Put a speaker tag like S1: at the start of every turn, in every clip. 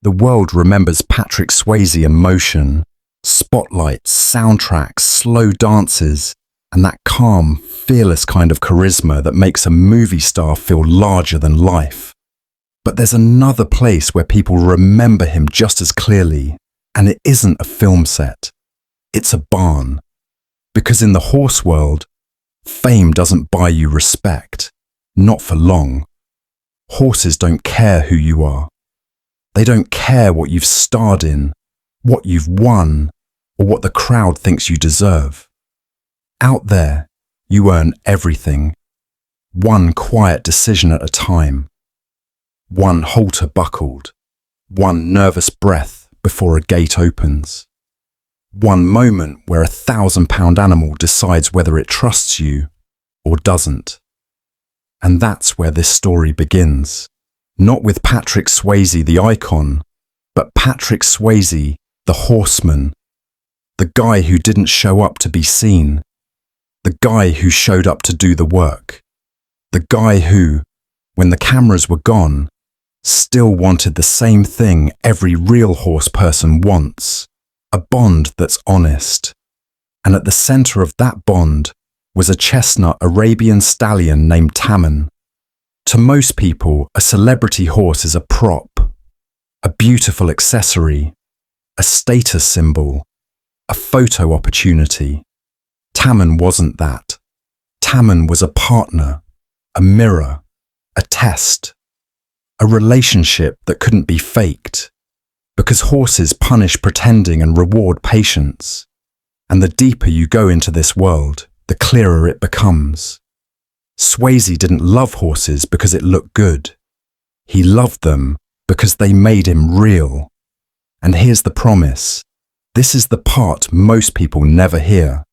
S1: The world remembers Patrick Swayze in motion, spotlights, soundtracks, slow dances, and that calm, fearless kind of charisma that makes a movie star feel larger than life. But there's another place where people remember him just as clearly, and it isn't a film set. It's a barn. Because in the horse world, fame doesn't buy you respect. Not for long. Horses don't care who you are. They don't care what you've starred in, what you've won, or what the crowd thinks you deserve. Out there, you earn everything. One quiet decision at a time. One halter buckled. One nervous breath before a gate opens. One moment where a 1,000-pound animal decides whether it trusts you or doesn't. And that's where this story begins. Not with Patrick Swayze, the icon, but Patrick Swayze, the horseman. The guy who didn't show up to be seen. The guy who showed up to do the work. The guy who, when the cameras were gone, still wanted the same thing every real horse person wants. A bond that's honest. And at the center of that bond was a chestnut Arabian stallion named Tammen. To most people, a celebrity horse is a prop, a beautiful accessory, a status symbol, a photo opportunity. Tammen wasn't that. Tammen was a partner, a mirror, a test, a relationship that couldn't be faked. Because horses punish pretending and reward patience. And the deeper you go into this world, the clearer it becomes. Swayze didn't love horses because it looked good. He loved them because they made him real. And here's the promise. This is the part most people never hear.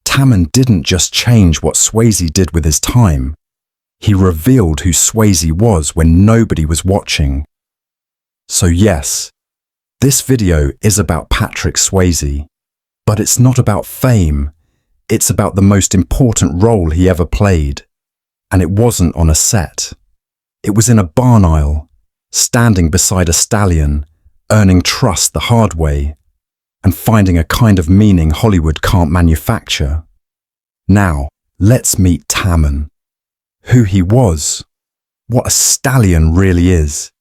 S1: Tammen didn't just change what Swayze did with his time. He revealed who Swayze was when nobody was watching. So yes, this video is about Patrick Swayze, but it's not about fame. It's about the most important role he ever played. And it wasn't on a set. It was in a barn aisle, standing beside a stallion, earning trust the hard way, and finding a kind of meaning Hollywood can't manufacture. Now, let's meet Tammen. Who he was, what a stallion really is,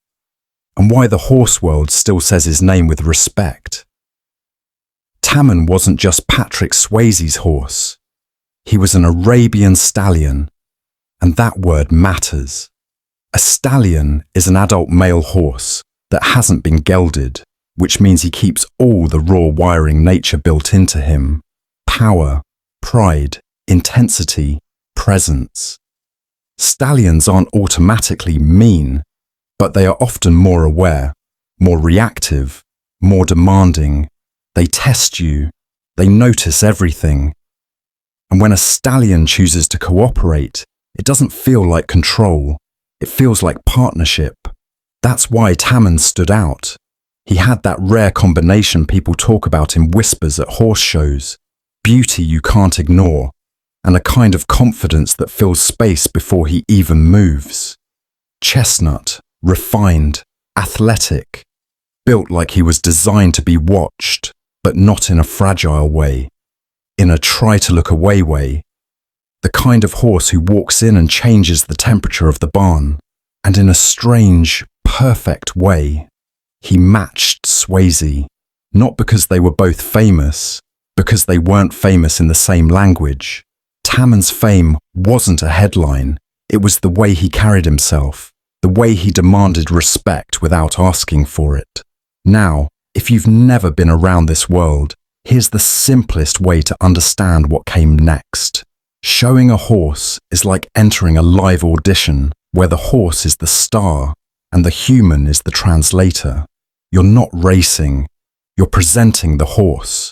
S1: and why the horse world still says his name with respect. Tammen wasn't just Patrick Swayze's horse. He was an Arabian stallion, and that word matters. A stallion is an adult male horse that hasn't been gelded, which means he keeps all the raw wiring nature built into him. Power, pride, intensity, presence. Stallions aren't automatically mean, but they are often more aware, more reactive, more demanding. They test you. They notice everything. And when a stallion chooses to cooperate, it doesn't feel like control. It feels like partnership. That's why Tammen stood out. He had that rare combination people talk about in whispers at horse shows. Beauty you can't ignore, and a kind of confidence that fills space before he even moves. Chestnut, refined, athletic, built like he was designed to be watched, but not in a fragile way, in a try-to-look-away way. The kind of horse who walks in and changes the temperature of the barn, and in a strange, perfect way. He matched Swayze, not because they were both famous, because they weren't famous in the same language. Tammen's fame wasn't a headline, it was the way he carried himself, the way he demanded respect without asking for it. Now, if you've never been around this world, here's the simplest way to understand what came next. Showing a horse is like entering a live audition where the horse is the star and the human is the translator. You're not racing, you're presenting the horse.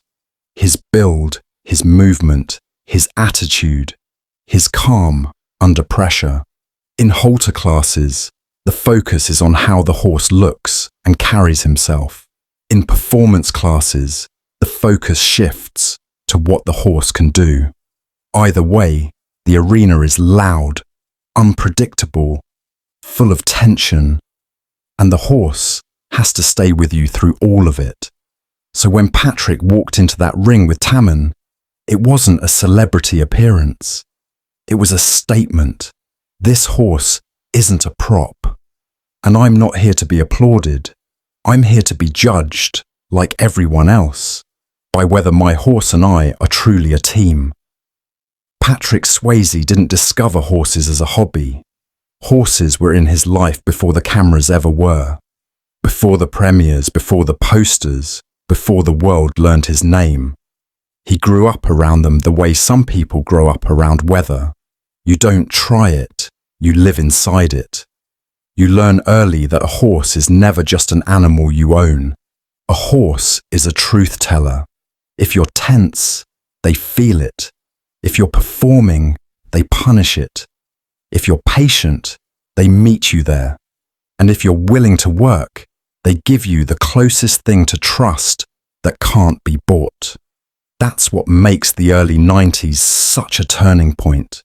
S1: His build, his movement, his attitude, his calm under pressure. In halter classes, the focus is on how the horse looks and carries himself. In performance classes, the focus shifts to what the horse can do. Either way, the arena is loud, unpredictable, full of tension, and the horse has to stay with you through all of it. So when Patrick walked into that ring with Tammen, it wasn't a celebrity appearance. It was a statement. This horse isn't a prop. And I'm not here to be applauded. I'm here to be judged, like everyone else, by whether my horse and I are truly a team. Patrick Swayze didn't discover horses as a hobby. Horses were in his life before the cameras ever were, before the premieres, before the posters, before the world learned his name. He grew up around them the way some people grow up around weather. You don't try it, you live inside it. You learn early that a horse is never just an animal you own. A horse is a truth teller. If you're tense, they feel it. If you're performing, they punish it. If you're patient, they meet you there. And if you're willing to work, they give you the closest thing to trust that can't be bought. That's what makes the early 90s such a turning point.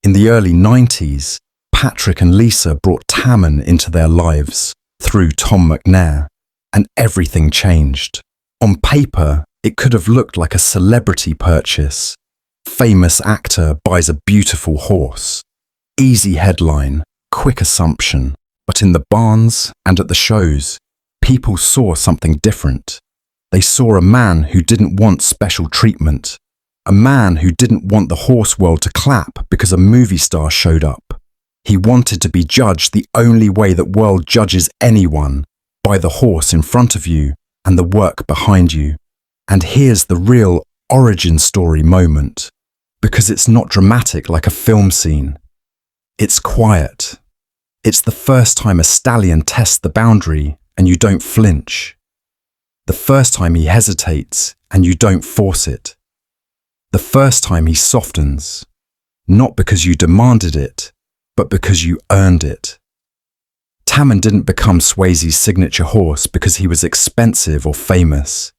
S1: In the early 90s, Patrick and Lisa brought Tammen into their lives through Tom McNair, and everything changed. On paper, it could have looked like a celebrity purchase. Famous actor buys a beautiful horse. Easy headline, quick assumption. But in the barns and at the shows, people saw something different. They saw a man who didn't want special treatment. A man who didn't want the horse world to clap because a movie star showed up. He wanted to be judged the only way that world judges anyone, by the horse in front of you and the work behind you. And here's the real origin story moment, because it's not dramatic like a film scene. It's quiet. It's the first time a stallion tests the boundary and you don't flinch. The first time he hesitates and you don't force it. The first time he softens, not because you demanded it, but because you earned it. Tammen didn't become Swayze's signature horse because he was expensive or famous.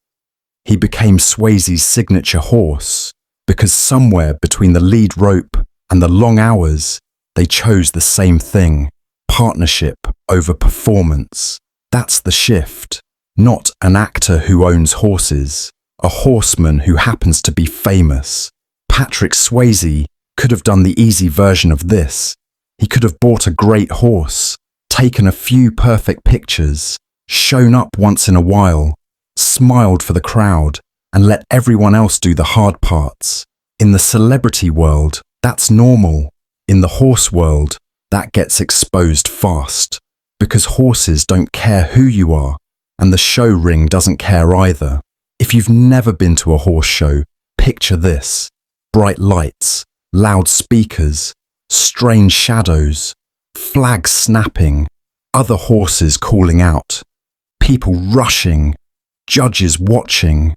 S1: He became Swayze's signature horse because somewhere between the lead rope and the long hours, they chose the same thing, partnership over performance. That's the shift. Not an actor who owns horses, a horseman who happens to be famous. Patrick Swayze could have done the easy version of this. He could have bought a great horse, taken a few perfect pictures, shown up once in a while, smiled for the crowd, and let everyone else do the hard parts. In the celebrity world, that's normal. In the horse world, that gets exposed fast. Because horses don't care who you are, and the show ring doesn't care either. If you've never been to a horse show, picture this. Bright lights, loud speakers, strange shadows, flags snapping, other horses calling out, people rushing, judges watching,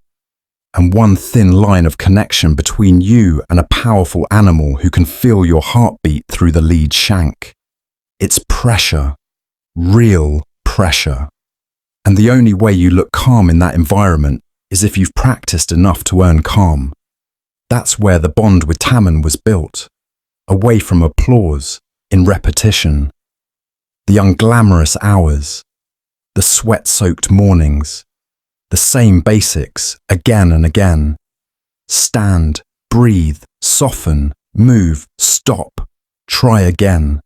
S1: and one thin line of connection between you and a powerful animal who can feel your heartbeat through the lead shank. It's pressure, real pressure. And the only way you look calm in that environment is if you've practiced enough to earn calm. That's where the bond with Tammen was built, away from applause, in repetition. The unglamorous hours, the sweat-soaked mornings, the same basics again and again. Stand, breathe, soften, move, stop, try again.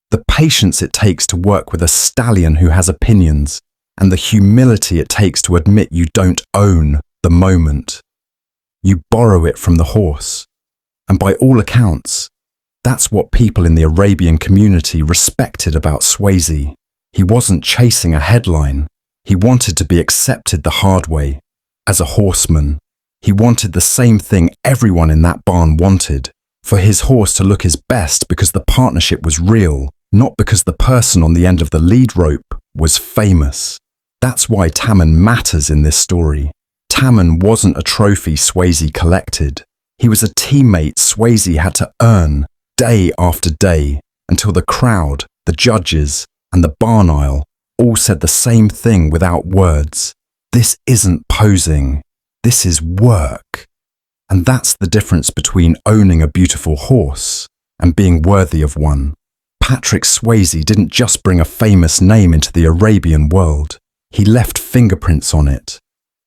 S1: The patience it takes to work with a stallion who has opinions, and the humility it takes to admit you don't own the moment. You borrow it from the horse. And by all accounts, that's what people in the Arabian community respected about Swayze. He wasn't chasing a headline. He wanted to be accepted the hard way, as a horseman. He wanted the same thing everyone in that barn wanted, for his horse to look his best because the partnership was real, not because the person on the end of the lead rope was famous. That's why Tammen matters in this story. Tammen wasn't a trophy Swayze collected. He was a teammate Swayze had to earn day after day until the crowd, the judges, and the barn aisle all said the same thing without words. This isn't posing. This is work. And that's the difference between owning a beautiful horse and being worthy of one. Patrick Swayze didn't just bring a famous name into the Arabian world. He left fingerprints on it.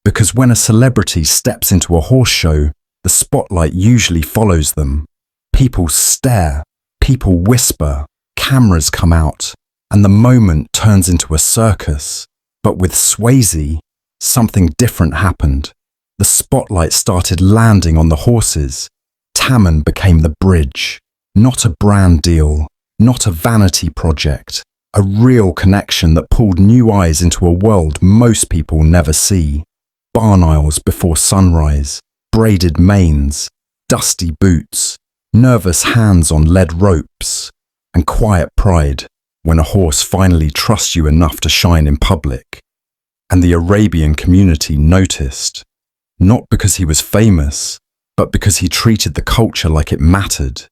S1: Because when a celebrity steps into a horse show, the spotlight usually follows them. People stare, people whisper, cameras come out, and the moment turns into a circus. But with Swayze, something different happened. The spotlight started landing on the horses. Tammen became the bridge. Not a brand deal, not a vanity project, a real connection that pulled new eyes into a world most people never see. Barn aisles before sunrise, braided manes, dusty boots, nervous hands on lead ropes, and quiet pride when a horse finally trusts you enough to shine in public. And the Arabian community noticed, not because he was famous, but because he treated the culture like it mattered.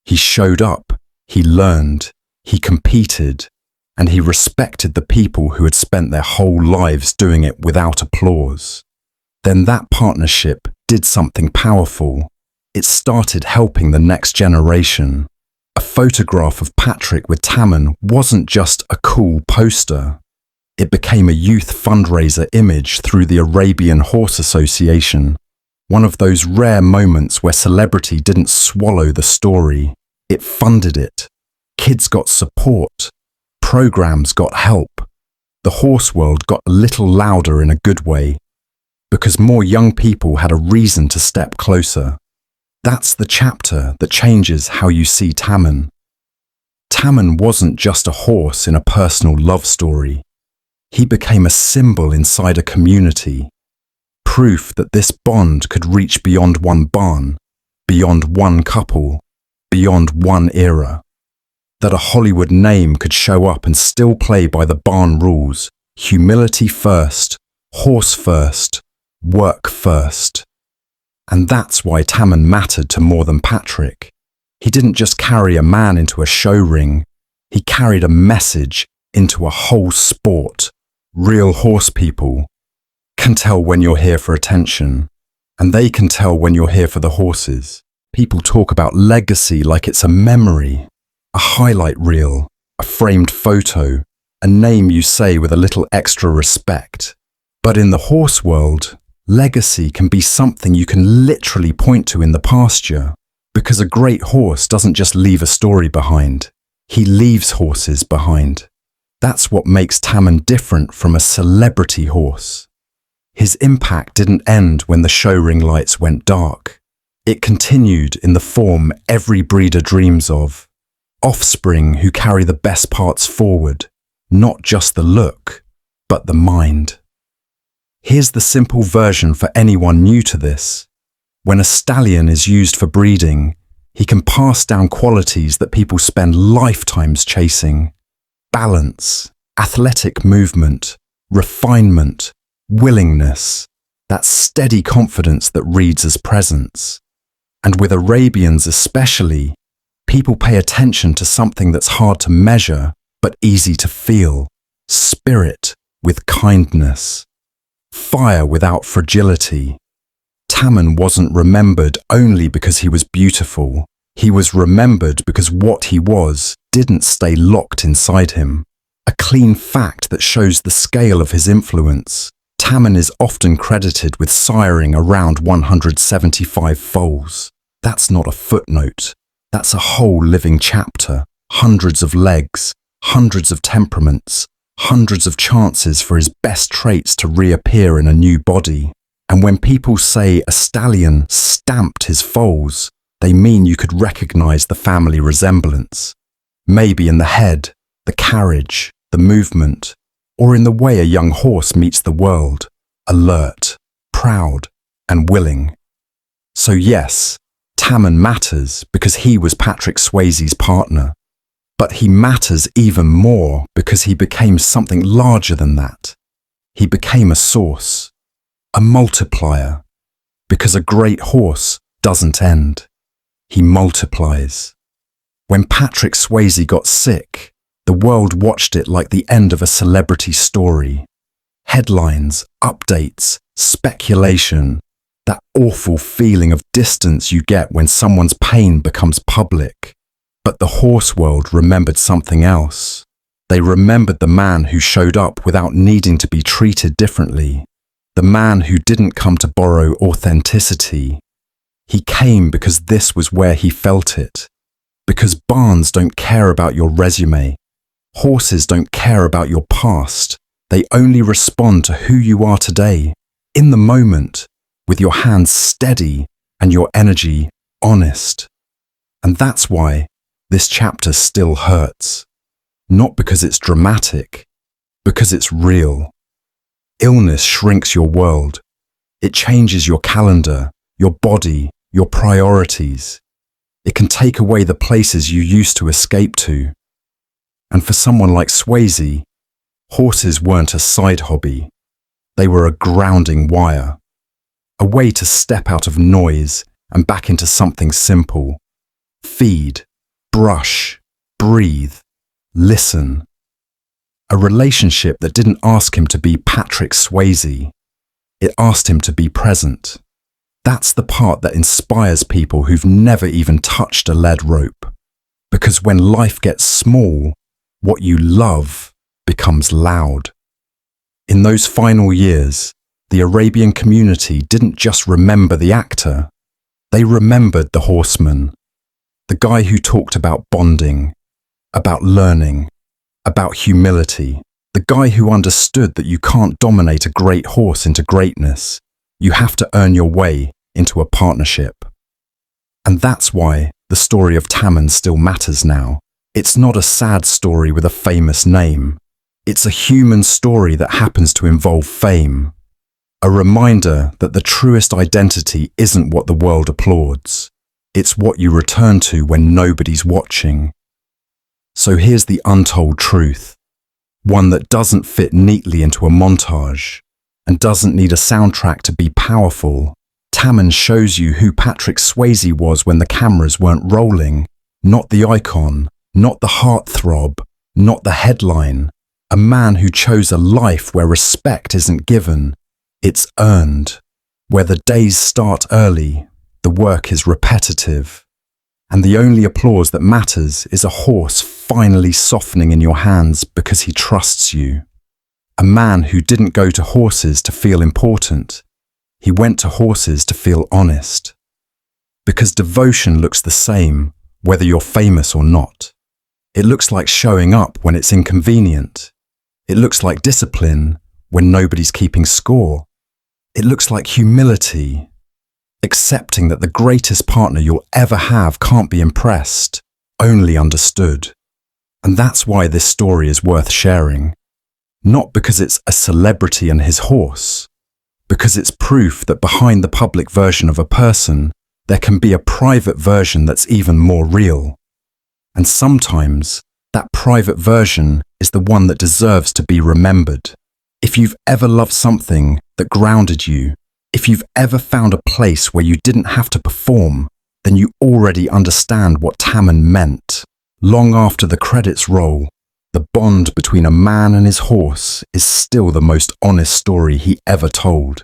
S1: He showed up, he learned, he competed, and he respected the people who had spent their whole lives doing it without applause. Then that partnership did something powerful. It started helping the next generation. A photograph of Patrick with Tammen wasn't just a cool poster. It became a youth fundraiser image through the Arabian Horse Association. One of those rare moments where celebrity didn't swallow the story. It funded it. Kids got support. Programs got help. The horse world got a little louder in a good way, because more young people had a reason to step closer. That's the chapter that changes how you see Tammen. Tammen wasn't just a horse in a personal love story. He became a symbol inside a community. Proof that this bond could reach beyond one barn, beyond one couple, beyond one era. That a Hollywood name could show up and still play by the barn rules. Humility first, horse first, work first. And that's why Tammen mattered to more than Patrick. He didn't just carry a man into a show ring. He carried a message into a whole sport. Real horse people can tell when you're here for attention, and they can tell when you're here for the horses. People talk about legacy like it's a memory, a highlight reel, a framed photo, a name you say with a little extra respect. But in the horse world, legacy can be something you can literally point to in the pasture, because a great horse doesn't just leave a story behind. He leaves horses behind. That's what makes Tammen different from a celebrity horse. His impact didn't end when the show ring lights went dark. It continued in the form every breeder dreams of. Offspring who carry the best parts forward, not just the look, but the mind. Here's the simple version for anyone new to this. When a stallion is used for breeding, he can pass down qualities that people spend lifetimes chasing. Balance, athletic movement, refinement, willingness, that steady confidence that reads as presence. And with Arabians especially, people pay attention to something that's hard to measure, but easy to feel. Spirit with kindness. Fire without fragility. Tammen wasn't remembered only because he was beautiful. He was remembered because what he was didn't stay locked inside him. A clean fact that shows the scale of his influence. Tammen is often credited with siring around 175 foals. That's not a footnote. That's a whole living chapter. Hundreds of legs, hundreds of temperaments, hundreds of chances for his best traits to reappear in a new body. And when people say a stallion stamped his foals, they mean you could recognize the family resemblance. Maybe in the head, the carriage, the movement, or in the way a young horse meets the world, alert, proud, and willing. So yes, Tammen matters because he was Patrick Swayze's partner. But he matters even more because he became something larger than that. He became a source, a multiplier, because a great horse doesn't end. He multiplies. When Patrick Swayze got sick, the world watched it like the end of a celebrity story. Headlines, updates, speculation, that awful feeling of distance you get when someone's pain becomes public. But the horse world remembered something else. They remembered the man who showed up without needing to be treated differently, the man who didn't come to borrow authenticity. He came because this was where he felt it. Because barns don't care about your resume. Horses don't care about your past. They only respond to who you are today, in the moment, with your hands steady and your energy honest. And that's why this chapter still hurts. Not because it's dramatic, because it's real. Illness shrinks your world. It changes your calendar, your body, your priorities. It can take away the places you used to escape to. And for someone like Swayze, horses weren't a side hobby. They were a grounding wire, a way to step out of noise and back into something simple. Feed, brush, breathe, listen. A relationship that didn't ask him to be Patrick Swayze. It asked him to be present. That's the part that inspires people who've never even touched a lead rope. Because when life gets small, what you love becomes loud. In those final years, the Arabian community didn't just remember the actor. They remembered the horseman. The guy who talked about bonding, about learning, about humility. The guy who understood that you can't dominate a great horse into greatness. You have to earn your way into a partnership. And that's why the story of Tammen still matters now. It's not a sad story with a famous name. It's a human story that happens to involve fame. A reminder that the truest identity isn't what the world applauds. It's what you return to when nobody's watching. So here's the untold truth. One that doesn't fit neatly into a montage and doesn't need a soundtrack to be powerful. Tammen shows you who Patrick Swayze was when the cameras weren't rolling. Not the icon, not the heartthrob, not the headline. A man who chose a life where respect isn't given, it's earned. Where the days start early, the work is repetitive. And the only applause that matters is a horse finally softening in your hands because he trusts you. A man who didn't go to horses to feel important. He went to horses to feel honest. Because devotion looks the same, whether you're famous or not. It looks like showing up when it's inconvenient. It looks like discipline when nobody's keeping score. It looks like humility, accepting that the greatest partner you'll ever have can't be impressed, only understood. And that's why this story is worth sharing. Not because it's a celebrity and his horse, because it's proof that behind the public version of a person, there can be a private version that's even more real. And sometimes, that private version is the one that deserves to be remembered. If you've ever loved something that grounded you, if you've ever found a place where you didn't have to perform, then you already understand what Tammen meant. Long after the credits roll, the bond between a man and his horse is still the most honest story he ever told.